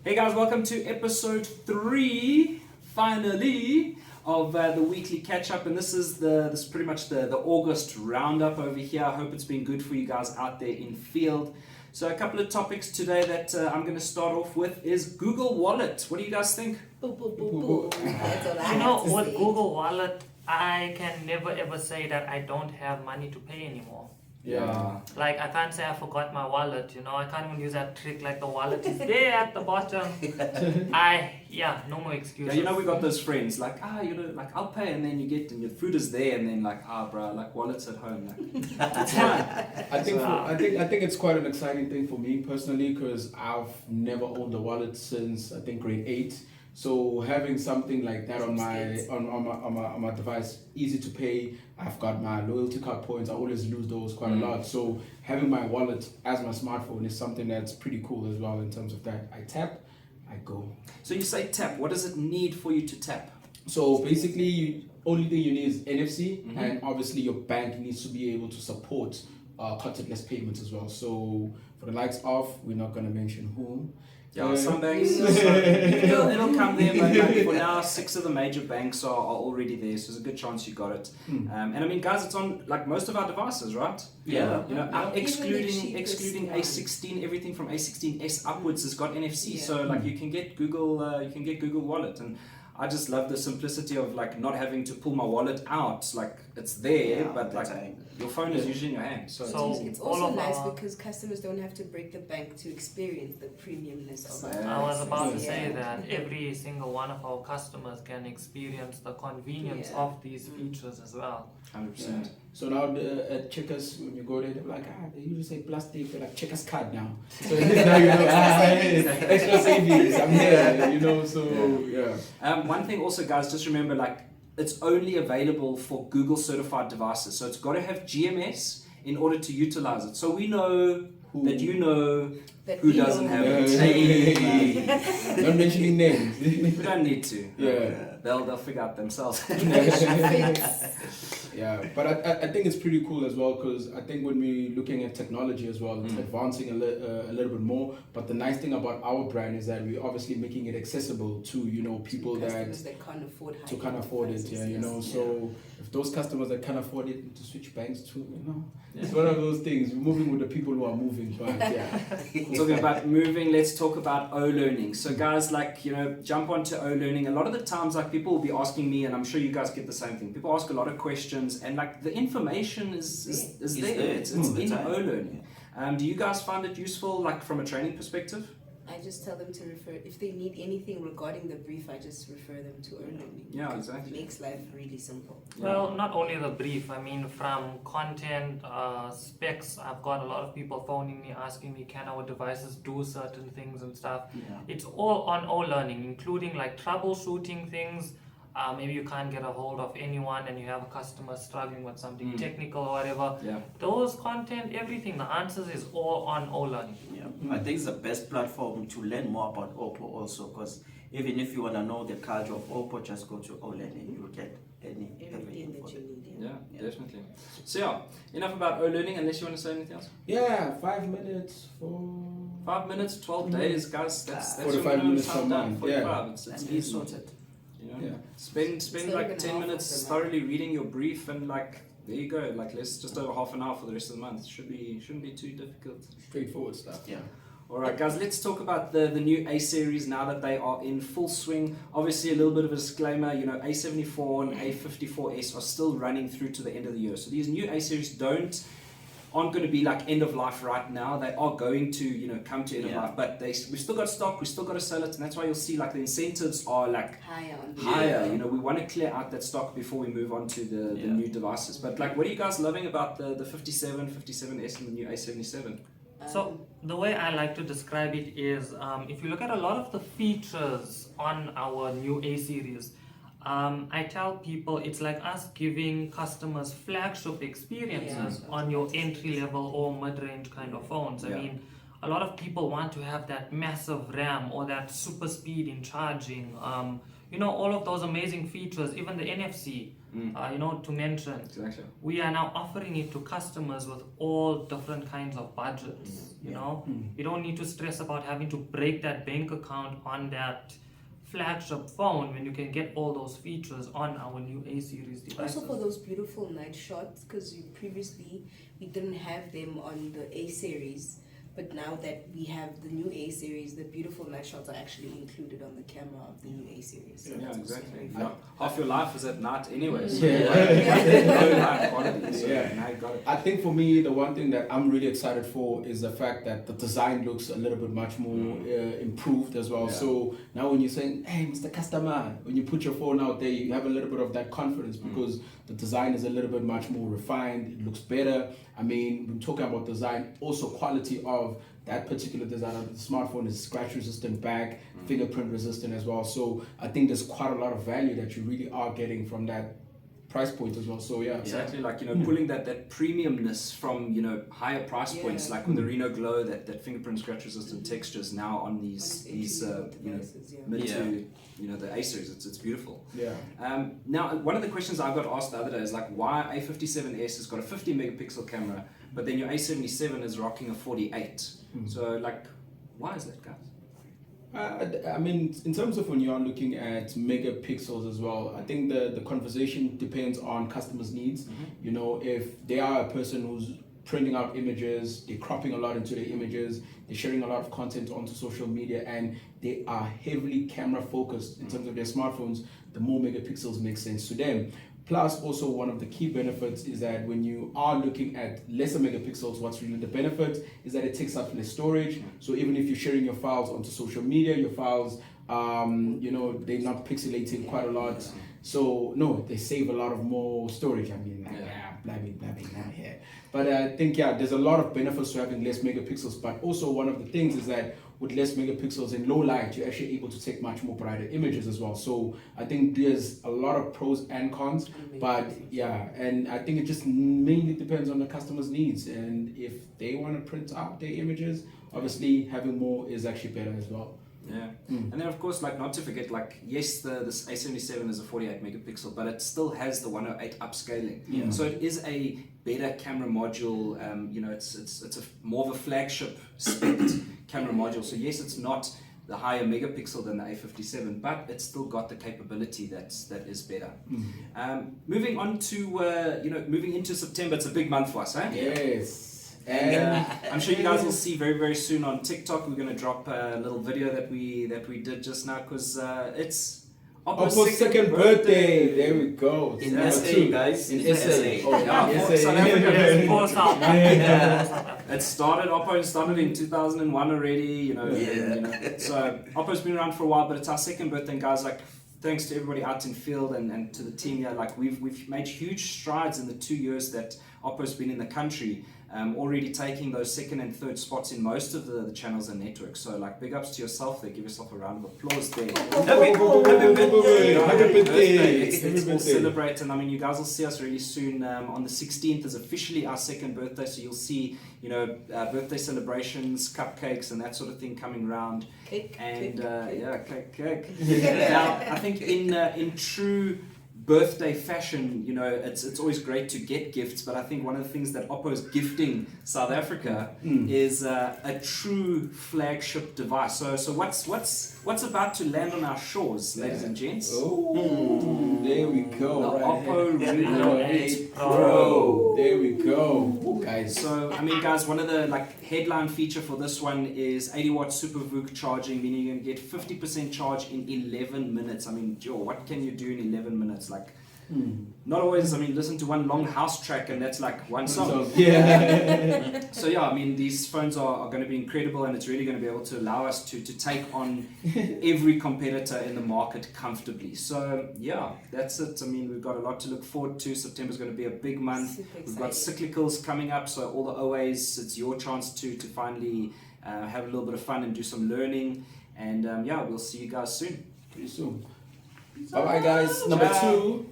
Hey guys, welcome to episode 3, finally, of the weekly catch-up, and this is pretty much the August roundup over here. I hope it's been good for you guys out there in field. So a couple of topics today that I'm going to start off with is Google Wallet. What do you guys think? Boo, boo, boo, boo. That's all I You know, have to with say. Google Wallet, I can never ever say that I don't have money to pay anymore. Yeah. Like, I can't say I forgot my wallet, you know, I can't even use that trick like the wallet is there at the bottom. No more Yeah, excuses. you know, we got those friends like, I'll pay, and then you get, and your food is there, and then bro, like wallet's at home. Like, it's fine. I think it's quite an exciting thing for me personally because I've never owned a wallet since I think grade 8. So having something like that on my device, easy to pay. I've got my loyalty card points. I always lose those quite a lot. So having my wallet as my smartphone is something that's pretty cool as well in terms of that. I tap, I go. So you say tap. What does it need for you to tap? So basically, only thing you need is NFC, and obviously your bank needs to be able to support contactless payments as well. So for the likes of, we're not going to mention whom. Yeah, some banks, it'll come there, but like for now, 6 of the major banks are already there, so there's a good chance you got it. And I mean, guys, it's on like most of our devices, right? Yeah. You know, Even the excluding cheapest A16, everything from A16s upwards has got NFC. Yeah. So like you can get Google Wallet, and I just love the simplicity of like not having to pull my wallet out. Like it's there, but like your phone is usually in your hand. So It's all also of nice our- because customers don't have to break the bank to experience the premiumness of it. I was about to Yeah. say that every single one of our customers can experience the convenience Yeah. of these features as well. 100%. So now at Checkers, when you go there, they're like, they usually say plastic, they're like Checkers card now. So now you know, extra savings, I'm here, you know, so yeah. One thing also, guys, just remember, like, it's only available for Google certified devices. So it's got to have GMS in order to utilize it. So we know that you know That who we doesn't know. have it. Hey. Not mentioning names. We don't need to. Yeah. They'll figure out themselves. Yeah, but I think it's pretty cool as well because I think when we're looking at technology as well, it's advancing a little bit more. But the nice thing about our brand is that we're obviously making it accessible to, you know, people Customers that can't afford to can't afford it, yeah, you know. So if those customers that can't afford it to switch banks to, you know, it's one of those things. We're moving with the people who are moving, but yeah. Talking about moving, let's talk about O-learning. So guys, like, you know, jump onto O-learning. A lot of the times, like, people will be asking me, and I'm sure you guys get the same thing. People ask a lot of questions, and like the information is there. It's in O-learning. Do you guys find it useful, like from a training perspective? I just tell them to refer, if they need anything regarding the brief, I just refer them to earning. Yeah, exactly. It makes life really simple. Well, not only the brief, I mean, from content, specs, I've got a lot of people phoning me, asking me, can our devices do certain things and stuff. It's all on O-learning, including like troubleshooting things. Maybe you can't get a hold of anyone and you have a customer struggling with something technical or whatever. Yeah. Those content, everything, the answers is all on O-learning. Yeah, I think it's the best platform to learn more about OPPO also, because even if you want to know the culture of OPPO, just go to O-Learning, you'll get everything Everything for that you it. need. Yeah, definitely. So yeah, enough about O-learning, unless you want to say anything else. Yeah, 5 minutes for 5 minutes, 12 days, guys. That's 45 your minimum minutes time per down. month, 45. yeah. It's And easy. it's sorted. You know? Yeah. Spend It's like not even 10 half minutes of the thoroughly reading your brief, and like there you go. Like let's just over half an hour for the rest of the month. Shouldn't be too difficult. straightforward stuff. Yeah. All right, guys. Let's talk about the new A series now that they are in full swing. Obviously, a little bit of a disclaimer. You know, A74 and A54s are still running through to the end of the year. So these new A series aren't going to be like end of life right now. They are going to, you know, come to end of life, but we've still got stock, we still got to sell it, and that's why you'll see like the incentives are like Higher on the higher. You know, we want to clear out that stock before we move on to the new devices. But like, what are you guys loving about the 57, 57S and the new A77? So the way I like to describe it is, if you look at a lot of the features on our new A series, I tell people it's like us giving customers flagship experiences on your entry level or mid-range kind of phones. I mean, a lot of people want to have that massive RAM or that super speed in charging. You know, all of those amazing features, even the NFC. to mention. Exactly. We are now offering it to customers with all different kinds of budgets. You don't need to stress about having to break that bank account on that flagship phone when you can get all those features on our new A series devices. Also for those beautiful night shots, because we didn't have them on the A series, but now that we have the new A series, the beautiful night shots are actually included on the camera of the new A series. So Yeah, that's exactly. very fun. Half your life is at night anyway. So Yeah. low light quality. So Yeah. now you got it. I think for me, the one thing that I'm really excited for is the fact that the design looks a little bit much more improved as well. Yeah. So now when you're saying, hey, Mr. Customer, when you put your phone out there, you have a little bit of that confidence because the design is a little bit much more refined. It looks better. I mean, when talking about design, also quality of that particular design of the smartphone is scratch resistant back, fingerprint resistant as well. So I think there's quite a lot of value that you really are getting from that price point as well. So yeah, Exactly, like pulling that premiumness from higher price points, like with the Reno Glow, that fingerprint scratch resistant textures now on these devices, mid to the A series. It's beautiful. Yeah. Now one of the questions I got asked the other day is like, why A57s has got a 50 megapixel camera, but then your A77 is rocking a 48. So like, why is that, guys? I mean, in terms of when you are looking at megapixels as well, I think the conversation depends on customers' needs. If they are a person who's printing out images, they're cropping a lot into their images, they're sharing a lot of content onto social media, and they are heavily camera focused in terms of their smartphones, the more megapixels make sense to them. Plus, also one of the key benefits is that when you are looking at lesser megapixels, what's really the benefit is that it takes up less storage. So even if you're sharing your files onto social media, your files, they're not pixelating quite a lot. So no, they save a lot of more storage. I mean, blabbing now here. But I think, there's a lot of benefits to having less megapixels. But also one of the things is that with less megapixels in low light, you're actually able to take much more brighter images as well. So I think there's a lot of pros and cons, but and I think it just mainly depends on the customer's needs. And if they want to print out their images, obviously having more is actually better as well. Yeah, and then of course, like not to forget, like yes, this A77 is a 48 megapixel, but it still has the 108 upscaling. So it is a better camera module. It's a more of a flagship spec camera module. So yes, it's not the higher megapixel than the A57, but it's still got the capability that is better. Moving on to moving into September, it's a big month for us, eh? Yes. And I'm sure you guys will see very, very soon on TikTok. We're going to drop a little video that we did just now because it's OPPO's second birthday. There we go. In SA, guys. In SA. Oh, yeah, South Africa. It started. OPPO started in 2001 already. So OPPO's been around for a while, but it's our second birthday, and guys, like, thanks to everybody out in field and to the team here. Like we've made huge strides in the 2 years that OPPO's been in the country. Already taking those second and third spots in most of the channels and networks. So like big ups to yourself there. Give yourself a round of applause there. Happy birthday. Let's all celebrate. And I mean, you guys will see us really soon. On the 16th is officially our second birthday. So you'll see, birthday celebrations, cupcakes and that sort of thing coming around. Cake. Cake. Now, I think in true birthday fashion, it's always great to get gifts, but I think one of the things that OPPO is gifting South Africa is a true flagship device. So what's about to land on our shores, ladies and gents? Oh, there we go. The right OPPO here. Reno 8 Pro. There we go, guys. So I mean, guys, one of the headline feature for this one is 80-watt Super VOOC charging, meaning you can get 50% charge in 11 minutes. I mean, what can you do in 11 minutes? Not always. I mean, listen to one long house track and that's like one song. Yeah. So yeah, I mean, these phones are going to be incredible, and it's really going to be able to allow us to take on every competitor in the market comfortably. So yeah, that's it. I mean, we've got a lot to look forward to. September's going to be a big month. We've got cyclicals coming up, so all the OAs, it's your chance to finally have a little bit of fun and do some learning. And we'll see you guys soon. Pretty soon. Bye bye, guys. Number 2.